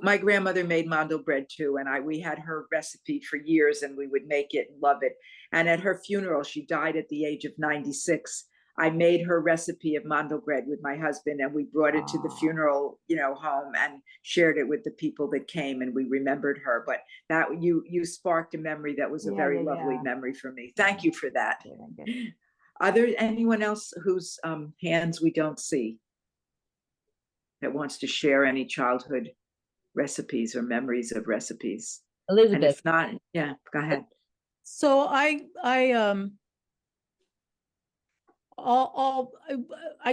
my grandmother made Mundel bread too, and we had her recipe for years, and we would make it and love it. And at her funeral, she died at the age of 96. I made her recipe of Mundel bread with my husband, and we brought it to the funeral, home, and shared it with the people that came, and we remembered her. But that you sparked a memory that was a very lovely memory for me. Thank you for that. Yeah, Are there anyone else whose hands we don't see that wants to share any childhood recipes or memories of recipes? Elizabeth. And if not, yeah, go ahead. So I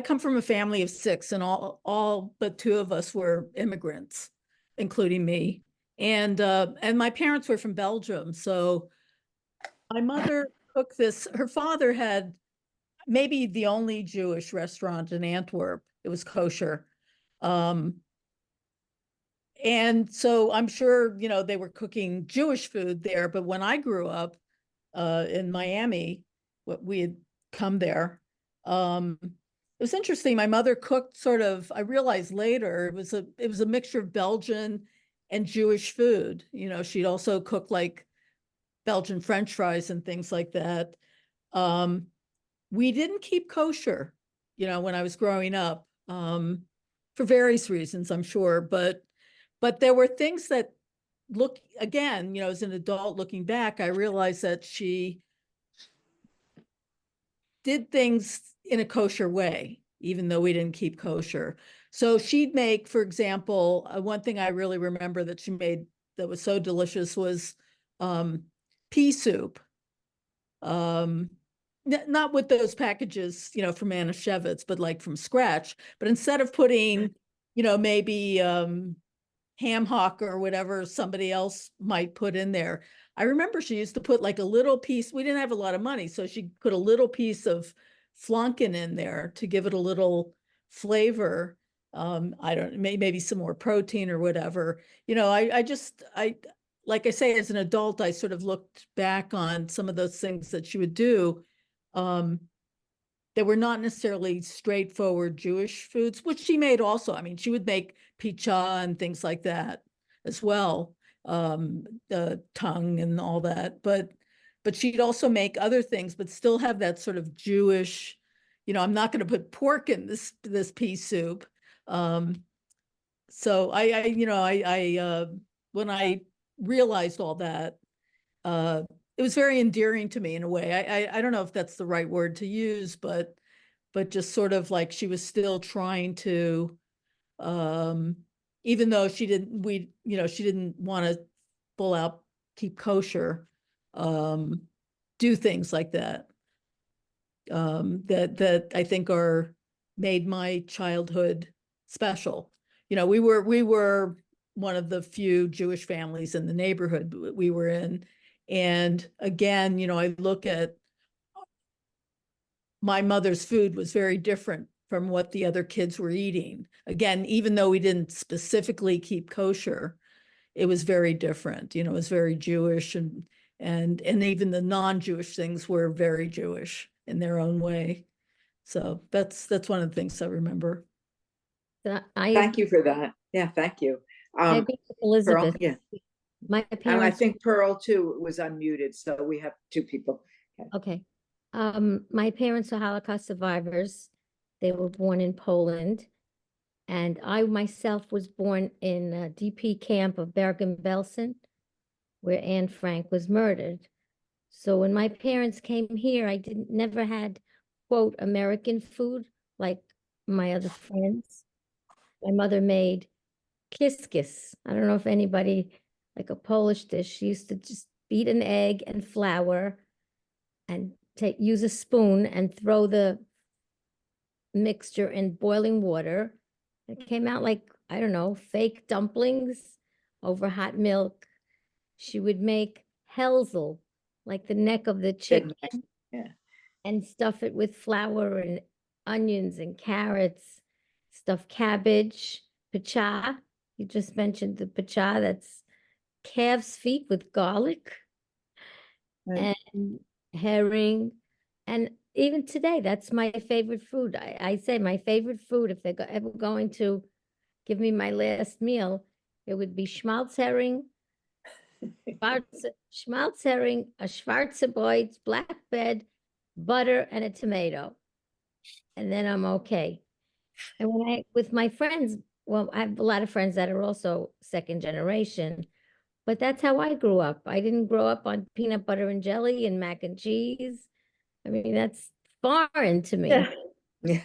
come from a family of 6, and all but 2 of us were immigrants, including me. And my parents were from Belgium. So my mother cooked this. Her father had maybe the only Jewish restaurant in Antwerp. It was kosher. And so I'm sure, they were cooking Jewish food there. But when I grew up in Miami, we had come there. It was interesting. My mother cooked sort of, I realized later, it was a mixture of Belgian and Jewish food. She'd also cook like Belgian French fries and things like that. We didn't keep kosher, when I was growing up, for various reasons, I'm sure. But there were things that again, as an adult looking back, I realized that she did things in a kosher way, even though we didn't keep kosher. So she'd make, for example, one thing I really remember that she made that was so delicious was pea soup. not with those packages, you know, from Manischewitz, but like from scratch. But instead of putting, you know, maybe ham hock or whatever somebody else might put in there. I remember she used to put like a little piece. We didn't have a lot of money, so she put a little piece of flanken in there to give it a little flavor. I don't, maybe some more protein or whatever. You know, I like I say, as an adult, I sort of looked back on some of those things that she would do. That were not necessarily straightforward Jewish foods, which she made also. I mean, she would make picha and things like that as well, the tongue and all that. But she'd also make other things, but still have that sort of Jewish, you know, I'm not going to put pork in this pea soup. So you know, when I realized all that, it was very endearing to me in a way. I don't know if that's the right word to use, but just sort of like she was still trying to, even though she didn't want to full out keep kosher, do things like that, that I think made my childhood special. You know, we were one of the few Jewish families in the neighborhood we were in. And again, you know, I look at my mother's food was very different from what the other kids were eating. Again, even though we didn't specifically keep kosher, it was very different. You know, it was very Jewish, and even the non-Jewish things were very Jewish in their own way. So that's one of the things I remember. Thank you for that. Yeah, thank you. I agree with Elizabeth. yeah. My And I parents, think Pearl too was unmuted, so we have two people. okay. My parents are Holocaust survivors. They were born in Poland. And I myself was born in a DP camp of Bergen-Belsen, where Anne Frank was murdered. So when my parents came here, I never had, quote, American food like my other friends. My mother made kiskis. I don't know if anybody, like a Polish dish. She used to just beat an egg and flour and use a spoon and throw the mixture in boiling water. It came out like, I don't know, fake dumplings over hot milk. She would make helzel, like the neck of the chicken, Yeah. and stuff it with flour and onions and carrots, stuffed cabbage, picha. You just mentioned the picha, that's calf's feet with garlic, Right. and herring. And even today, that's my favorite food. I say my favorite food, if they're ever going to give me my last meal, it would be schmaltz herring, schmaltz herring, a schwarzebrood, black bread, butter, and a tomato. And then I'm okay. And when with my friends, well, I have a lot of friends that are also second generation, but that's how I grew up. I didn't grow up on peanut butter and jelly and mac and cheese. I mean, that's foreign to me. Yeah.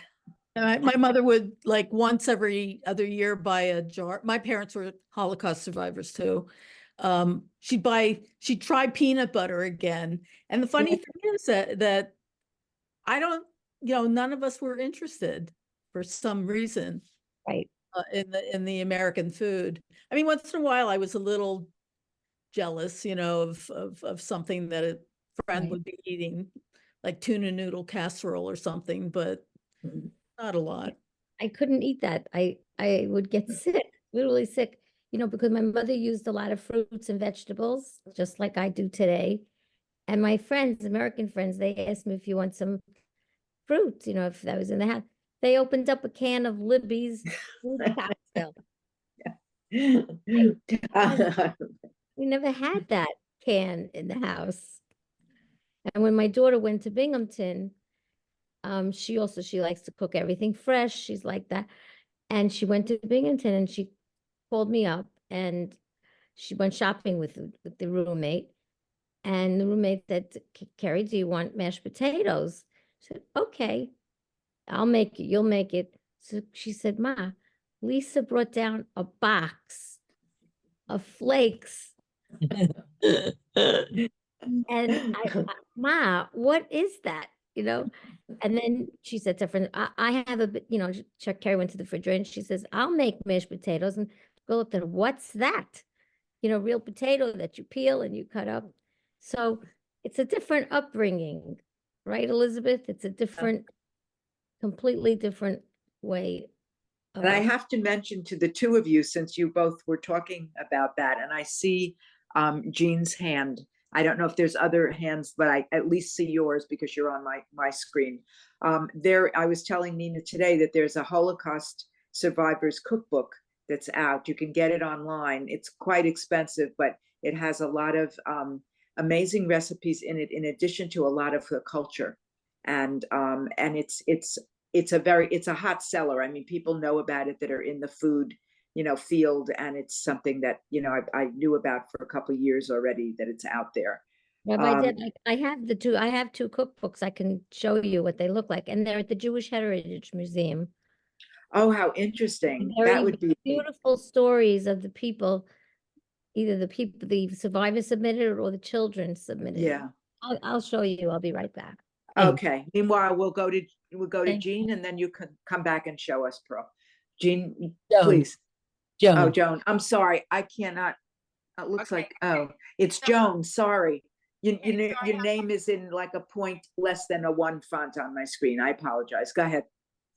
My mother would, like, once every other year buy a jar. My parents were Holocaust survivors too. She'd try peanut butter again. And the funny thing is that I don't, you know, none of us were interested for some reason. Right. In the American food. I mean, once in a while I was a little jealous, you know, of something that a friend Right. would be eating, like tuna noodle casserole or something, but not a lot. I couldn't eat that. I would get sick, literally sick, you know, because my mother used a lot of fruits and vegetables, just like I do today. And my friends, American friends, they asked me if you want some fruit, you know, if that was in the house. They opened up a can of Libby's fruit cocktail. We never had that can in the house. And when my daughter went to Binghamton, she likes to cook everything fresh. She's like that. And she went to Binghamton and she called me up and she went shopping with the roommate. And the roommate said, Carrie, do you want mashed potatoes? She said, okay, I'll make it. You'll make it. So she said, Ma, Lisa brought down a box of flakes. And Ma, what is that? you know? And then she said to her friend, I have a bit, you know, Carrie went to the refrigerator and she says, I'll make mashed potatoes. And go up there, what's that? You know, real potato that you peel and you cut up. So it's a different upbringing, right, Elizabeth? It's a different, completely different way. And I have to mention to the two of you, since you both were talking about that, and I see Jean's hand. I don't know if there's other hands, but I at least see yours because you're on my screen. I was telling Nina today that there's a Holocaust survivors cookbook that's out. You can get it online. It's quite expensive, but it has a lot of amazing recipes in it, in addition to a lot of the culture. And it's a hot seller. I mean, people know about it that are in the food, you know, field, and it's something that, you know, I knew about for a couple of years already, that it's out there. I have I have two cookbooks. I can show you what they look like, and they're at the Jewish Heritage Museum. Oh, how interesting. Very That would be beautiful stories of the people, either the survivors submitted or the children submitted. Yeah. I'll show you. I'll be right back. Okay. Meanwhile, we'll go to Thank Jean, and then you can come back and show us, Pearl. Jean, Joan. please. Joan. Oh, Joan, I'm sorry. I cannot. It looks Okay. like, oh, it's Joan. Sorry. Okay, so I Your have- name is in like a point less than a 1 font on my screen. I apologize. Go ahead.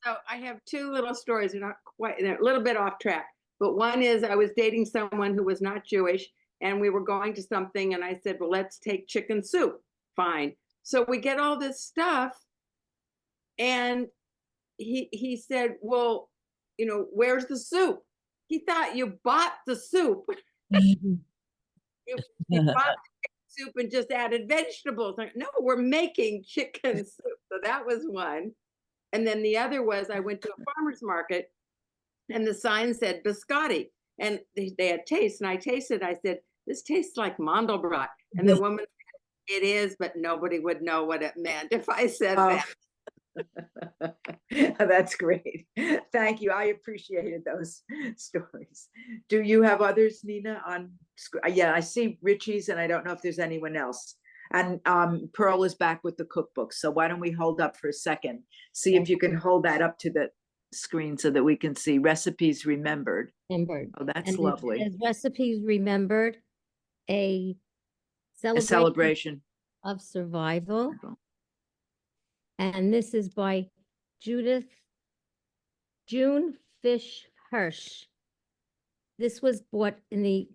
So I have two little stories. They're not quite, they're a little bit off track. But one is I was dating someone who was not Jewish, and we were going to something, and I said, well, let's take chicken soup. Fine. So we get all this stuff, and he said, well, you know, where's the soup? He thought you bought the soup. You bought the soup and just added vegetables. Like, no, we're making chicken soup. So that was one. And then the other was I went to a farmer's market, and the sign said biscotti, and they had taste, and I tasted. I said, this tastes like Mandelbrot. And the woman said, it is, but nobody would know what it meant if I said Oh. that. That's great. Thank you. I appreciated those stories. Do you have others, Nina, on screen? Yeah, I see Richie's, and I don't know if there's anyone else. And Pearl is back with the cookbook. So why don't we hold up for a second? See if you can hold that up to the screen so that we can see recipes remembered. Remembered. Oh, that's And it lovely. says recipes remembered, a A celebration. of survival. And this is by June Fish Hirsch. This was bought in the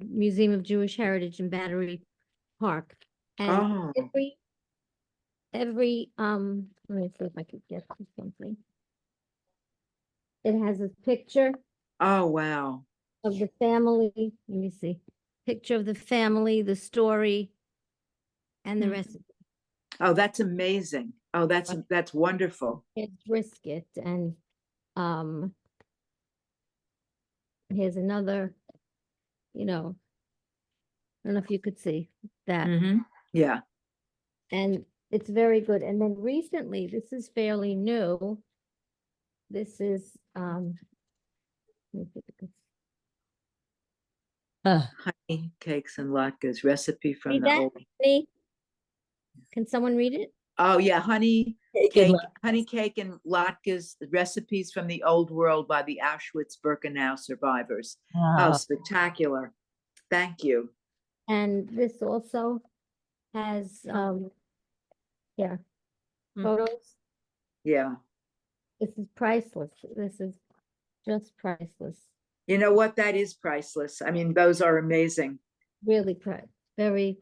Museum of Jewish Heritage in Battery Park. And Oh. every let me see if I could get something. It has a picture Oh, wow. of the family. Let me see. Picture of the family, the story, and the recipe. Oh, that's amazing. Oh, that's wonderful. It's brisket, and here's another, you know, I don't know if you could see that. Yeah. And it's very good. And then recently, this is fairly new. This is let me see if it's- Honey cakes and latkes recipe from Read the that, old. Lee? Can someone read it? Oh, yeah, honey Cake and cake and latkes, the recipes from the old world by the Auschwitz-Birkenau survivors. Oh, spectacular. Thank you. And this also has yeah, Hmm. photos. Yeah. This is priceless. This is just priceless. You know what? That is priceless. I mean, those are amazing. Really very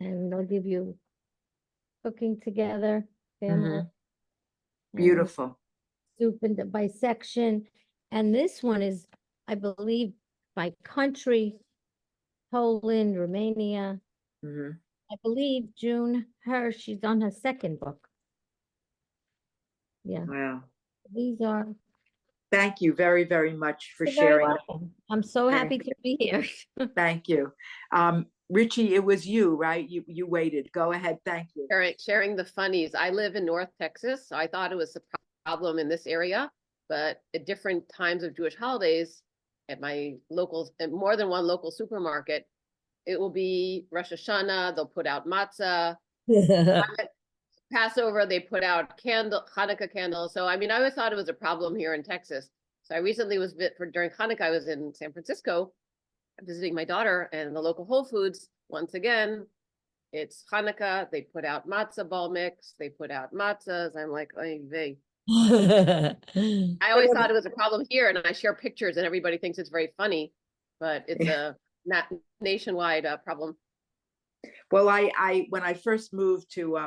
and they'll give you cooking together, family. and Beautiful. soup and by section. And this one is, I believe, by country, Poland, Romania. Mhm. I believe June Hirsch, she's on her second book. Yeah, Wow. these are. Thank you very, very much for You're very sharing. welcome. I'm so Very happy to be here. Thank you. Richie, it was you, right? You waited. Go ahead. Thank you. Sharing the funnies. I live in North Texas, so I thought it was a problem in this area, but at different times of Jewish holidays, at my locals, at more than one local supermarket, it will be Rosh Hashanah, they'll put out matzah. Passover, they put out Hanukkah candles. So, I mean, I always thought it was a problem here in Texas. So I recently was during Hanukkah, I was in San Francisco visiting my daughter, and the local Whole Foods, once again, it's Hanukkah. They put out matzah ball mix. They put out matzahs. I'm like, oy vey. I always thought it was a problem here, and I share pictures, and everybody thinks it's very funny, but it's a nationwide problem. Well, I when I first moved to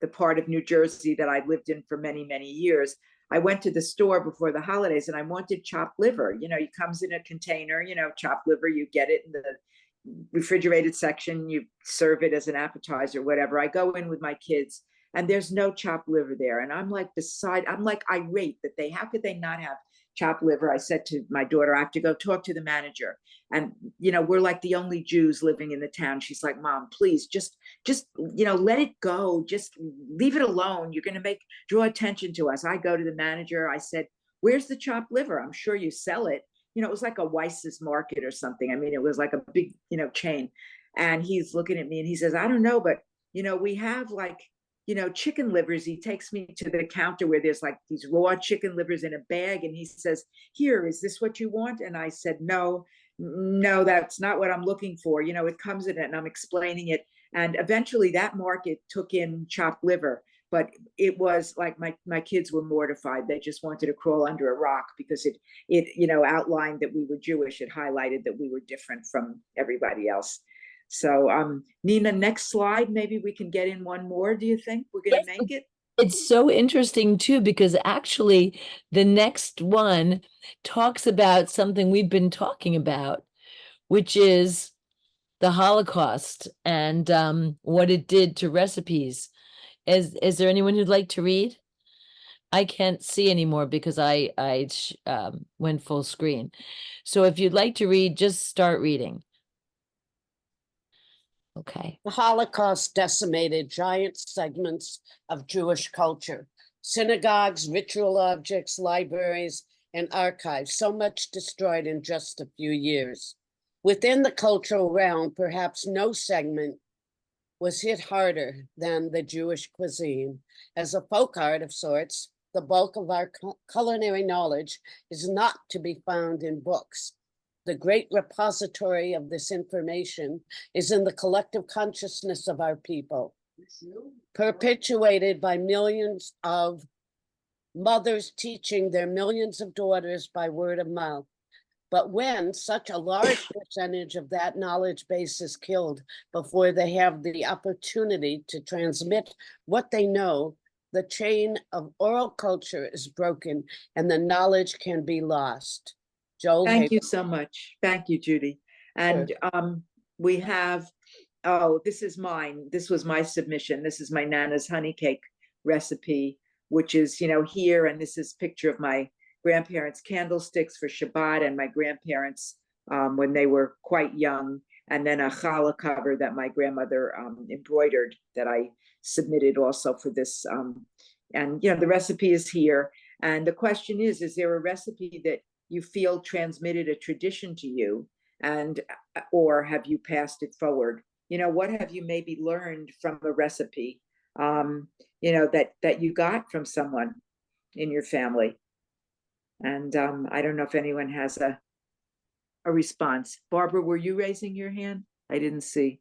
the part of New Jersey that I lived in for many, many years, I went to the store before the holidays and I wanted chopped liver. You know, it comes in a container, you know, chopped liver, you get it in the refrigerated section, you serve it as an appetizer, whatever. I go in with my kids and there's no chopped liver there. And I'm like irate that how could they not have chopped liver? I said to my daughter, I have to go talk to the manager. And, you know, we're like the only Jews living in the town. She's like, Mom, please just, you know, let it go. Just leave it alone. You're going to draw attention to us. I go to the manager. I said, where's the chopped liver? I'm sure you sell it. You know, it was like a Weiss's Market or something. I mean, it was like a big, you know, chain. And he's looking at me and he says, I don't know, but, you know, we have like, you know, chicken livers. He takes me to the counter where there's like these raw chicken livers in a bag. And he says, here, is this what you want? And I said, no, that's not what I'm looking for. You know, it comes in it, and I'm explaining it. And eventually that market took in chopped liver, but it was like my kids were mortified. They just wanted to crawl under a rock because it, you know, outlined that we were Jewish. It highlighted that we were different from everybody else. So, Nina, next slide, maybe we can get in one more. Do you think we're going to make it? It's so interesting too, because actually the next one talks about something we've been talking about, which is the Holocaust and what it did to recipes. Is there anyone who'd like to read? I can't see anymore because I went full screen. So if you'd like to read, just start reading. Okay. The Holocaust decimated giant segments of Jewish culture, synagogues, ritual objects, libraries, and archives, so much destroyed in just a few years. Within the cultural realm, perhaps no segment was hit harder than the Jewish cuisine. As a folk art of sorts, the bulk of our culinary knowledge is not to be found in books. The great repository of this information is in the collective consciousness of our people, perpetuated by millions of mothers teaching their millions of daughters by word of mouth. But when such a large percentage of that knowledge base is killed before they have the opportunity to transmit what they know, the chain of oral culture is broken and the knowledge can be lost. Joel, thank you so much. Thank you, Judy. And we have, this is mine. This was my submission. This is my Nana's honey cake recipe, which is, you know, here. And this is a picture of my grandparents' candlesticks for Shabbat and my grandparents when they were quite young. And then a challah cover that my grandmother embroidered that I submitted also for this. And, you know, the recipe is here. And the question is there a recipe that you feel transmitted a tradition to you, and or have you passed it forward? You know, what have you maybe learned from a recipe, you know, that you got from someone in your family? And I don't know if anyone has a response. Barbara, were you raising your hand? I didn't see.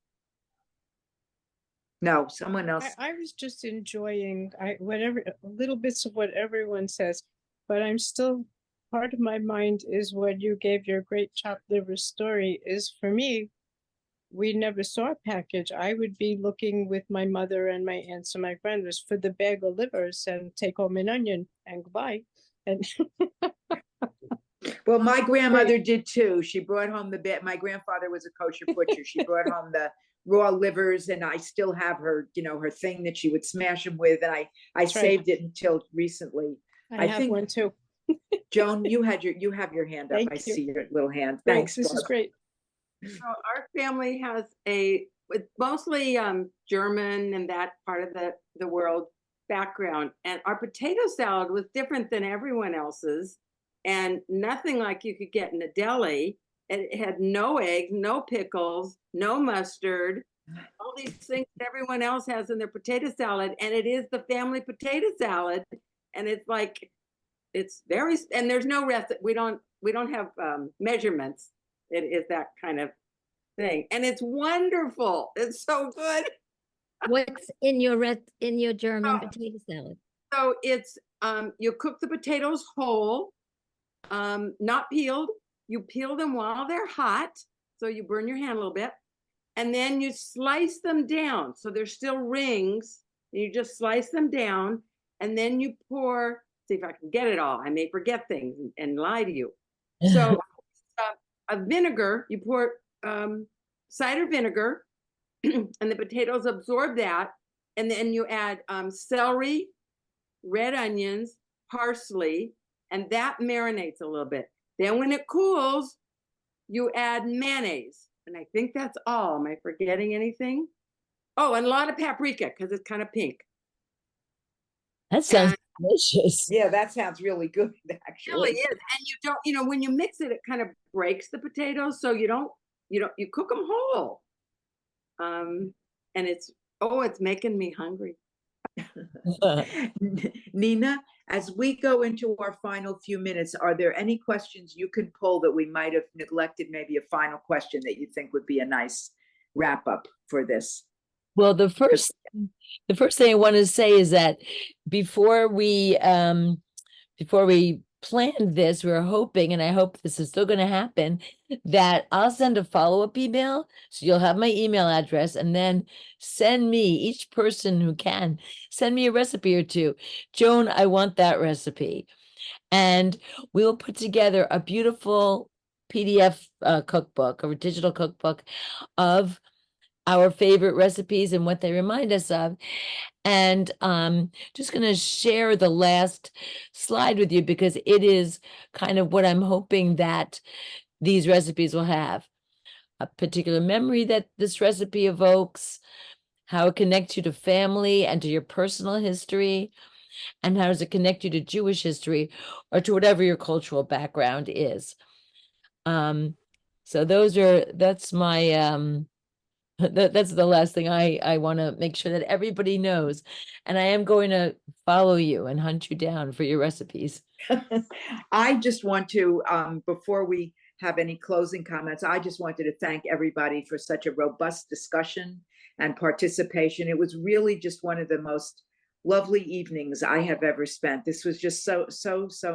No, someone else. I was just enjoying little bits of what everyone says, but I'm still, part of my mind is when you gave your great chopped liver story is, for me, we never saw a package. I would be looking with my mother and my aunts and my grandmothers for the bag of livers and take home an onion and goodbye. And well, my grandmother did too. She brought home my grandfather was a kosher butcher. She brought home the raw livers, and I still have her, you know, her thing that she would smash them with. And I saved it until recently. I have one too. Joan, you have your hand up. I see your little hand. Thanks. This is great. So our family has it's mostly German and that part of the world background. And our potato salad was different than everyone else's, and nothing like you could get in a deli. and it had no eggs, no pickles, no mustard, all these things that everyone else has in their potato salad, and it is the family potato salad, and it's like, it's very, and there's no recipe. We don't have measurements. It is that kind of thing, and it's wonderful. It's so good. What's in your German Oh. potato salad? So it's you cook the potatoes whole, not peeled. You peel them while they're hot, so you burn your hand a little bit, and then you slice them down. So they're still rings, and you just slice them down, and then you pour. See if I can get it all. I may forget things and lie to you. So a vinegar, you pour cider vinegar, and the potatoes absorb that, and then you add celery, red onions, parsley, and that marinates a little bit. Then when it cools, you add mayonnaise, and I think that's all. Am I forgetting anything? Oh, and a lot of paprika because it's kind of pink. That sounds delicious. Yeah, that sounds really good, It actually. really is, and you don't, when you mix it, it kind of breaks the potatoes, so you cook them whole. And it's making me hungry. Nina, as we go into our final few minutes, are there any questions you can pull that we might have neglected? Maybe a final question that you think would be a nice wrap up for this? Well, the first thing I want to say is that before we planned this, we were hoping, and I hope this is still going to happen, that I'll send a follow-up email. So you'll have my email address, and then send me, each person who can, send me a recipe or two. Joan, I want that recipe. And we'll put together a beautiful PDF cookbook, or digital cookbook of our favorite recipes and what they remind us of. And just going to share the last slide with you because it is kind of what I'm hoping that these recipes will have. A particular memory that this recipe evokes, how it connects you to family and to your personal history, and how does it connect you to Jewish history or to whatever your cultural background is. So that's my that's the last thing I want to make sure that everybody knows. And I am going to follow you and hunt you down for your recipes. I just want to, before we have any closing comments, I just wanted to thank everybody for such a robust discussion and participation. It was really just one of the most lovely evenings I have ever spent. This was just so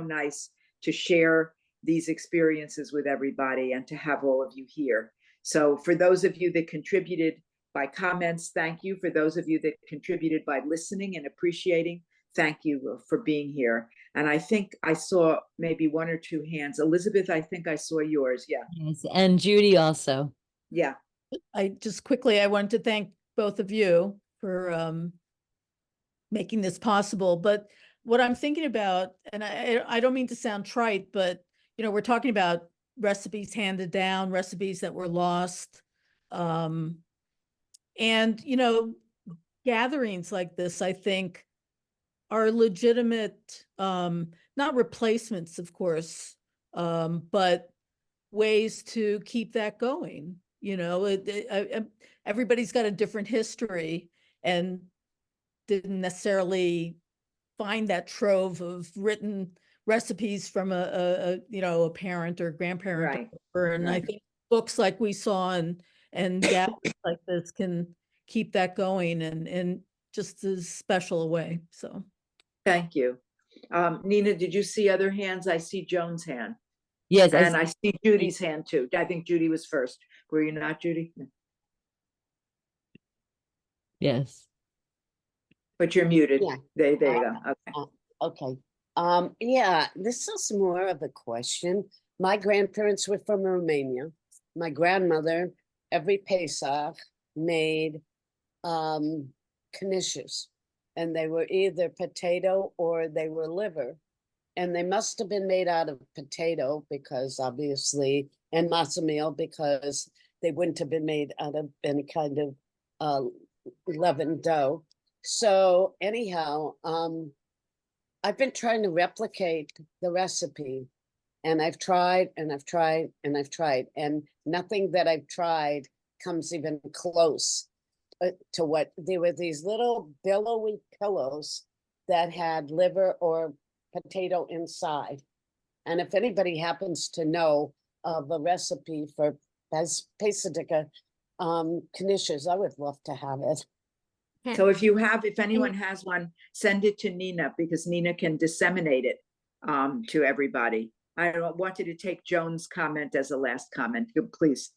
nice to share these experiences with everybody and to have all of you here. So for those of you that contributed by comments, thank you. For those of you that contributed by listening and appreciating, thank you for being here. And I think I saw maybe one or two hands. Elizabeth, I think I saw yours. Yeah. Yes, and Judy also. Yeah. I wanted to thank both of you for making this possible. But what I'm thinking about, and I don't mean to sound trite, but we're talking about recipes handed down, recipes that were lost. And, gatherings like this, I think, are legitimate, not replacements, of course, but ways to keep that going. Everybody's got a different history and didn't necessarily find that trove of written recipes from a parent or grandparent. Right. And I think books like we saw and gatherings like this can keep that going in just as special a way. So Thank you. Nina, did you see other hands? I see Joan's hand. Yes. And I see Judy's hand too. I think Judy was first. Were you not, Judy? No. Yes. But you're muted. Yeah. There you go. Okay. Okay. Yeah, this is more of a question. My grandparents were from Romania. My grandmother, every Pesach, made knishes, and they were either potato or they were liver. And they must have been made out of potato because obviously, and matzo meal because they wouldn't have been made out of any kind of leavened dough. So anyhow, I've been trying to replicate the recipe And I've tried and I've tried and I've tried, and nothing that I've tried comes even close to what there were these little billowy pillows that had liver or potato inside. And if anybody happens to know of a recipe for pesadilla knishes, I would love to have it. So if anyone has one, send it to Nina, because Nina can disseminate it to everybody. I don't want you to take Joan's comment as a last comment, please.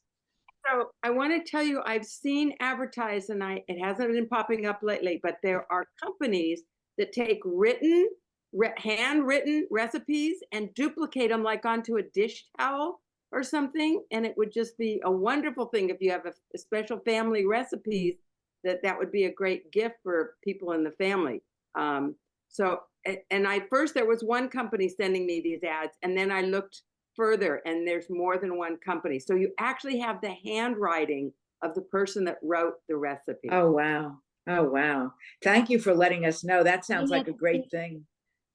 So I want to tell you, I've seen advertised, and it hasn't been popping up lately, but there are companies that take handwritten recipes and duplicate them like onto a dish towel or something. And it would just be a wonderful thing if you have a special family recipes, that would be a great gift for people in the family. First there was one company sending me these ads, and then I looked further and there's more than one company. So you actually have the handwriting of the person that wrote the recipe. Oh, wow. Oh, wow. Thank you for letting us know. That sounds like a great thing.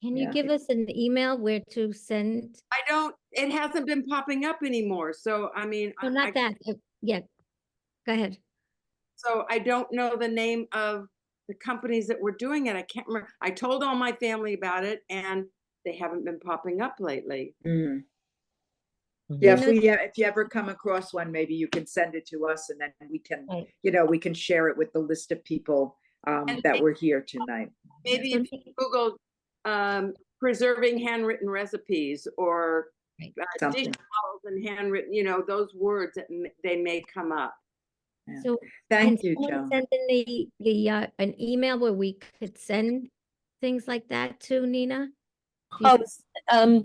Can you Yeah. give us an email where to send? It hasn't been popping up anymore. So, I mean, No, not that. Yeah, go ahead. So I don't know the name of the companies that were doing it. I can't remember. I told all my family about it, and they haven't been popping up lately. Mm. Mhm. Yeah, You know- if you ever come across one, maybe you can send it to us, and then we can, Right. we can share it with the list of people that were here tonight. Maybe Yeah. if you Google preserving handwritten recipes or Right. dish Something. towels and handwritten, those words that they may come up. Yeah. So Thank can you, someone Joan. send in an email where we could send things like that to Nina? Do you Oh,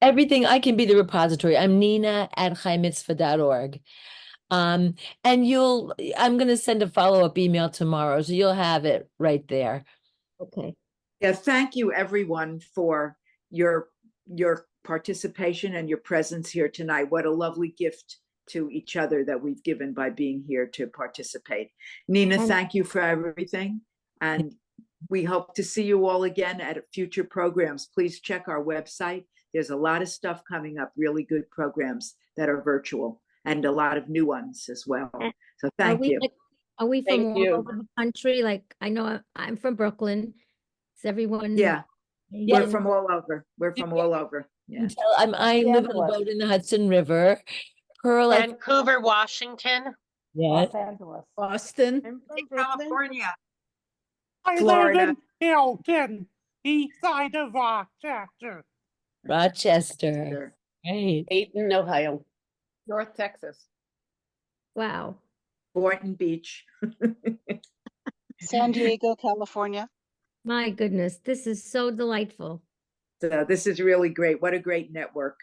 everything, I can be the repository. I'm nina@chaimitzvah.org. And I'm going to send a follow-up email tomorrow, so you'll have it right there. Okay. Yeah, thank you everyone for your participation and your presence here tonight. What a lovely gift to each other that we've given by being here to participate. Nina, And- thank you for everything. And we hope to see you all again at future programs. Please check our website. There's a lot of stuff coming up, really good programs that are virtual, and a lot of new ones as well. And So thank you. Are we from Thank all you. over the country? Like, I know I'm from Brooklyn. Is everyone? Yeah, Yeah. we're from all over. We're from all over. Yeah. I live on a boat in the Hudson River. Pearl, Vancouver, Washington. yes. Los Angeles. Boston. I'm from Brooklyn. California. I Florida. live in Hilton, east side of Rochester. Rochester. Sure. Great. Dayton, Ohio. North Texas. Wow. Boynton Beach. San Diego, California. My goodness, this is so delightful. So this is really great. What a great network.